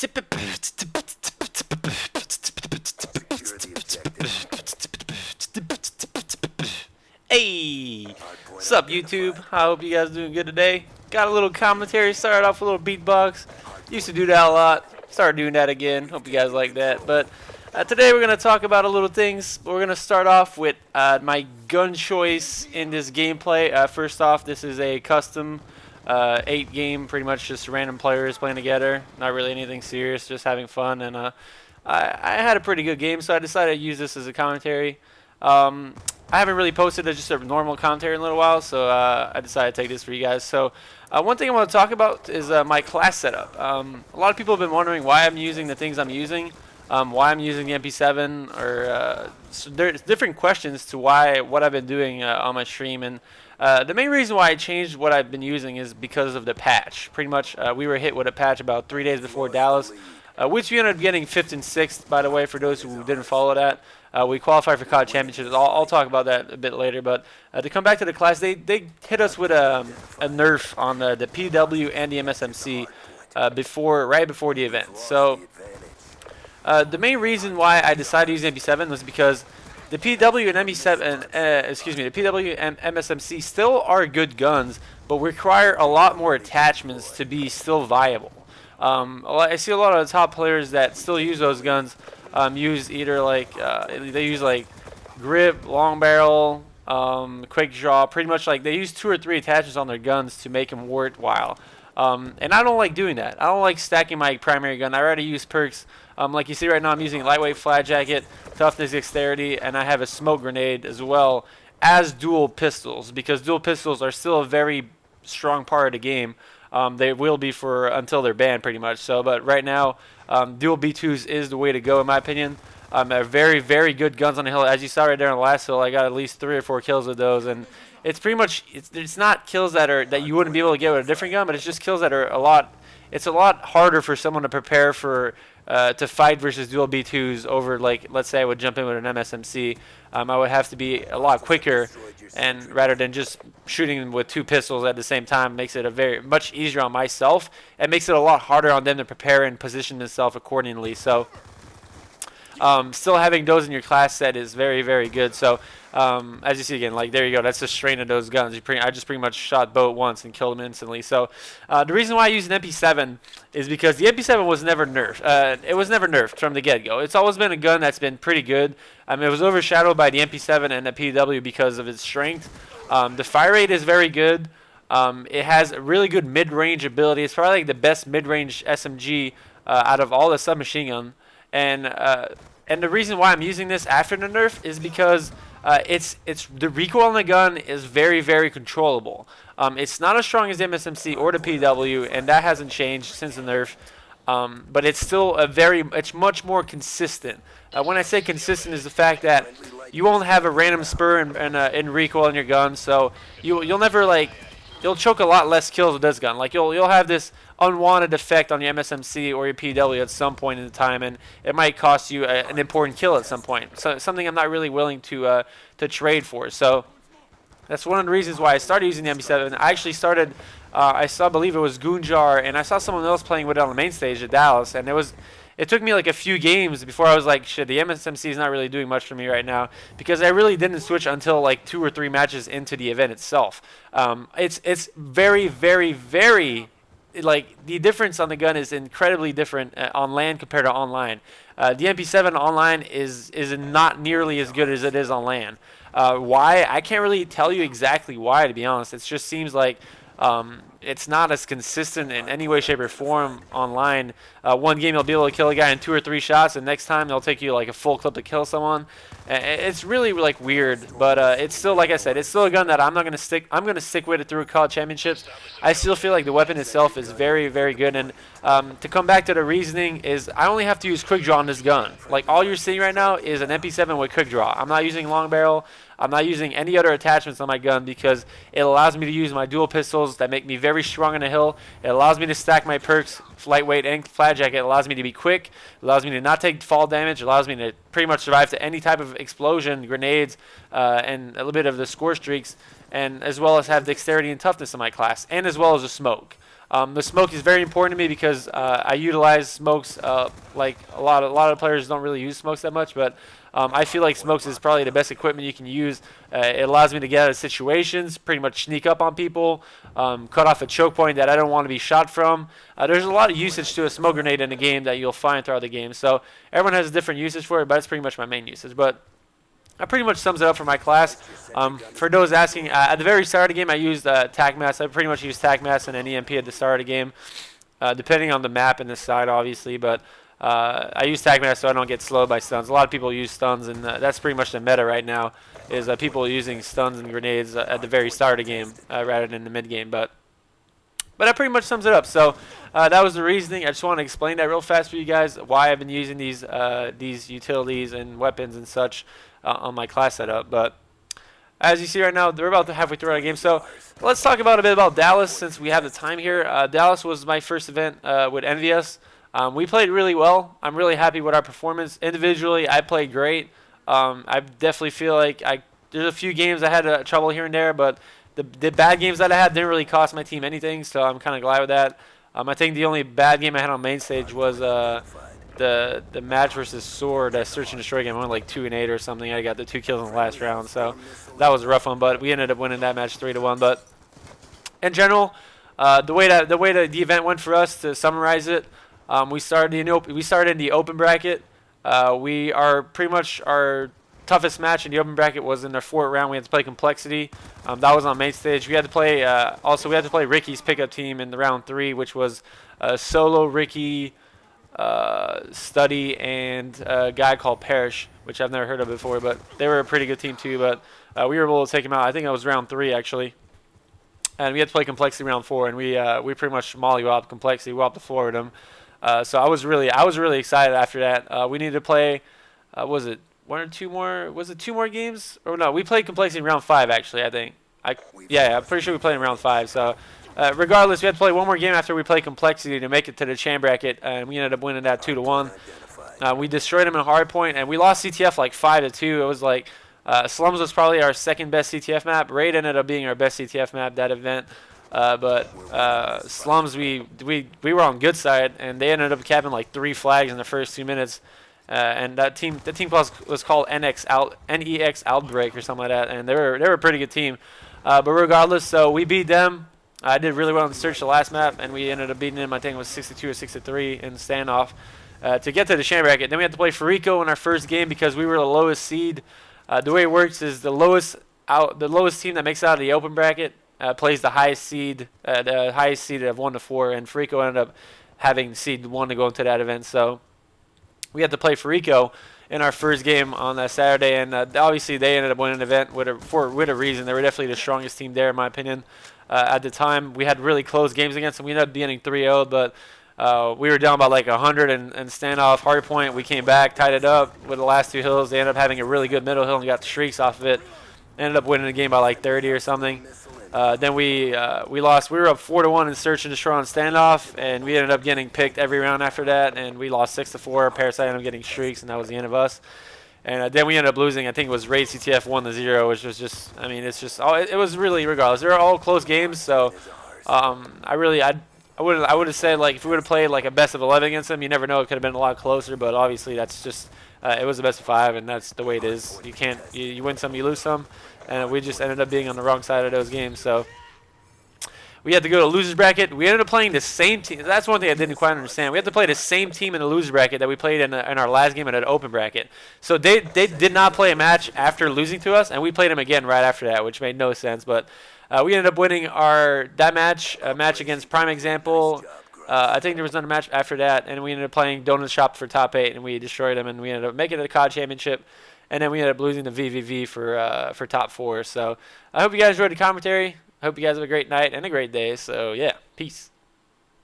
Hey, what's up YouTube? I hope you guys doing good today. Got a little commentary, started off with a little beatbox. Used to do that a lot, started doing that again. Hope you guys like that. But today we're going to talk about a little things. We're going to start off with my gun choice in this gameplay. First off, this is a custom 8 game, pretty much just random players playing together. Not really anything serious, just having fun. And I had a pretty good game, so I decided to use this as a commentary. I haven't really posted just a normal commentary in a little while, so I decided to take this for you guys. So one thing I want to talk about is my class setup. A lot of people have been wondering why I'm using the things I'm using, why I'm using the MP7, or so there's different questions to what I've been doing on my stream. And the main reason why I changed what I've been using is because of the patch. Pretty much, we were hit with a patch about 3 days before Dallas, which we ended up getting 5th and 6th, by the way, for those who didn't follow that. We qualified for college championships. I'll talk about that a bit later. But to come back to the class, they hit us with a nerf on the PW and the MSMC right before the event. So the main reason why I decided to use MP7 was because the PW and the PW and MSMC still are good guns, but require a lot more attachments to be still viable. I see a lot of the top players that still use those guns. Use either they use like grip, long barrel, quick draw. Pretty much like they use 2 or 3 attachments on their guns to make them worthwhile. And I don't like doing that. I don't like stacking my primary gun. I already use perks. Like you see right now, I'm using lightweight flat jacket, toughness, dexterity, and I have a smoke grenade as well as dual pistols, because dual pistols are still a very strong part of the game. They will be for until they're banned, pretty much. So, but right now, dual B2s is the way to go, in my opinion. They're very, very good guns on the hill. As you saw right there on the last hill, I got at least 3 or 4 kills with those, and it's pretty much it's not kills that you wouldn't be able to get with a different gun, but it's just kills that are a lot. It's a lot harder for someone to prepare for to fight versus dual B2s over, like, let's say I would jump in with an MSMC. I would have to be a lot quicker, and rather than just shooting with 2 pistols at the same time, makes it a much easier on myself. It makes it a lot harder on them to prepare and position themselves accordingly. So still having those in your class set is very, very good. So as you see again, like there you go, that's the strain of those guns. I just pretty much shot boat once and killed him instantly. So the reason why I use an MP7 is because the MP7 was never nerfed. It was never nerfed from the get-go. It's always been a gun that's been pretty good. It was overshadowed by the MP7 and the PW because of its strength. The fire rate is very good. It has a really good mid-range ability. It's probably like the best mid-range SMG out of all the submachine gun. And the reason why I'm using this after the nerf is because it's the recoil on the gun is very, very controllable. It's not as strong as the MSMC or the PW, and that hasn't changed since the nerf. But it's still it's much more consistent. When I say consistent, is the fact that you won't have a random spur and recoil in your gun, so you'll never you'll choke a lot less kills with this gun. Like you'll have this unwanted effect on your MSMC or your PW at some point in the time, and it might cost you an important kill at some point. So something I'm not really willing to trade for. So that's one of the reasons why I started using the MP7. I actually started. I believe it was Goonjar, and I saw someone else playing with it on the main stage at Dallas, and it took me like a few games before I was like, shit, the MSMC is not really doing much for me right now, because I really didn't switch until like 2 or 3 matches into the event itself. It's very, very, very, like, the difference on the gun is incredibly different on LAN compared to online. The MP7 online is not nearly as good as it is on LAN. Why? I can't really tell you exactly why, to be honest. It just seems like it's not as consistent in any way, shape, or form online. One game you'll be able to kill a guy in 2 or 3 shots, and next time they'll take you like a full clip to kill someone. It's really like weird, but it's still, like I said, it's still a gun that I'm going to stick with it through college championships. I still feel like the weapon itself is very, very good. And to come back to the reasoning is I only have to use quick draw on this gun. Like, all you're seeing right now is an MP7 with quick draw. I'm not using long barrel. I'm not using any other attachments on my gun because it allows me to use my dual pistols that make me very strong on the hill. It allows me to stack my perks, lightweight and flat jacket. It allows me to be quick. It allows me to not take fall damage. It allows me to pretty much survive to any type of explosion, grenades, and a little bit of the score streaks, and as well as have dexterity and toughness in my class, and as well as a smoke. The smoke is very important to me because I utilize smokes like a lot of players don't really use smokes that much, but I feel like smokes is probably the best equipment you can use. It allows me to get out of situations, pretty much sneak up on people, cut off a choke point that I don't want to be shot from. There's a lot of usage to a smoke grenade in the game that you'll find throughout the game. So everyone has a different usage for it, but it's pretty much my main usage. But that pretty much sums it up for my class. For those asking, at the very start of the game, I used tac mass. I pretty much used tac mass and an EMP at the start of the game, depending on the map and the side, obviously. But I use tac mass so I don't get slowed by stuns. A lot of people use stuns, and that's pretty much the meta right now, is people using stuns and grenades at the very start of the game rather than the mid game. But that pretty much sums it up. So that was the reasoning. I just want to explain that real fast for you guys, why I've been using these utilities and weapons and such on my class setup. But as you see right now, they're about halfway through our game. So let's talk a bit about Dallas since we have the time here. Dallas was my first event with Envious. We played really well. I'm really happy with our performance. Individually, I played great. I definitely feel like there's a few games I had trouble here and there, but the bad games that I had didn't really cost my team anything, so I'm kind of glad with that. I think the only bad game I had on main stage was the match versus Sword, Search and Destroy game. I went like 2-8 or something. I got the 2 kills in the last round, so that was a rough one, but we ended up winning that match 3-1. But in general, the way the event went for us, to summarize it, we started in the open bracket. We are pretty much our toughest match in the open bracket was in the 4th round. We had to play Complexity. That was on main stage. We had to play Ricky's pickup team in the round 3, which was Solo, Ricky, Study, and a guy called Parrish, which I've never heard of before, but they were a pretty good team too. But we were able to take them out. I think it was round 3 actually. And we had to play Complexity round 4, and we pretty much mollywopped Complexity. We wiped the floor with them. So I was really excited after that. We needed to play. Was it 1 or 2 more? Was it 2 more games? Or no? We played Complexity in round 5 actually. I think. Yeah, I'm pretty sure we played in round 5. So regardless, we had to play 1 more game after we played Complexity to make it to the champ bracket, and we ended up winning that 2-1. We destroyed them in hardpoint, and we lost CTF like 5-2. It was like Slums was probably our 2nd best CTF map. Raid ended up being our best CTF map that event. But Slums, we were on good side, and they ended up capping like 3 flags in the first 2 minutes. And the team was called NEX Outbreak or something like that, and they were a pretty good team. But regardless, so we beat them. I did really well in the search the last map, and we ended up beating them. I think it was 62 or 63 in the standoff to get to the champ bracket. Then we had to play Farico in our first game because we were the lowest seed. The way it works is the lowest team that makes it out of the open bracket plays the highest seed of 1 to 4, and Farico ended up having seed 1 to go into that event. So we had to play Farico in our first game on that Saturday, and obviously they ended up winning the event with a reason. They were definitely the strongest team there, in my opinion. At the time, we had really close games against them. We ended up being 3-0, but we were down by like 100 and standoff hardpoint. We came back, tied it up with the last 2 hills. They ended up having a really good middle hill and got the streaks off of it. Ended up winning the game by like 30 or something. Then we lost. We were up 4-1 in Search and Destroy on standoff, and we ended up getting picked every round after that, and we lost 6-4. Parasite ended up getting streaks, and that was the end of us. And then we ended up losing. I think it was Raid CTF 1-0, which was just. I mean, it's just. It was really regardless. They were all close games, so I would have said like if we would have played like a best of 11 against them, you never know. It could have been a lot closer, but obviously that's just. It was a best of 5, and that's the way it is. You can't. You win some, you lose some. And we just ended up being on the wrong side of those games. So we had to go to losers bracket. We ended up playing the same team. That's one thing I didn't quite understand. We had to play the same team in the losers bracket that we played in our last game in an open bracket. So they did not play a match after losing to us, and we played them again right after that, which made no sense. But we ended up winning that match, a match against Prime Example. I think there was another match after that, and we ended up playing Donut Shop for top 8, and we destroyed them, and we ended up making it to the COD Championship. And then we ended up losing the VVV for top 4. So I hope you guys enjoyed the commentary. I hope you guys have a great night and a great day. So, yeah, peace.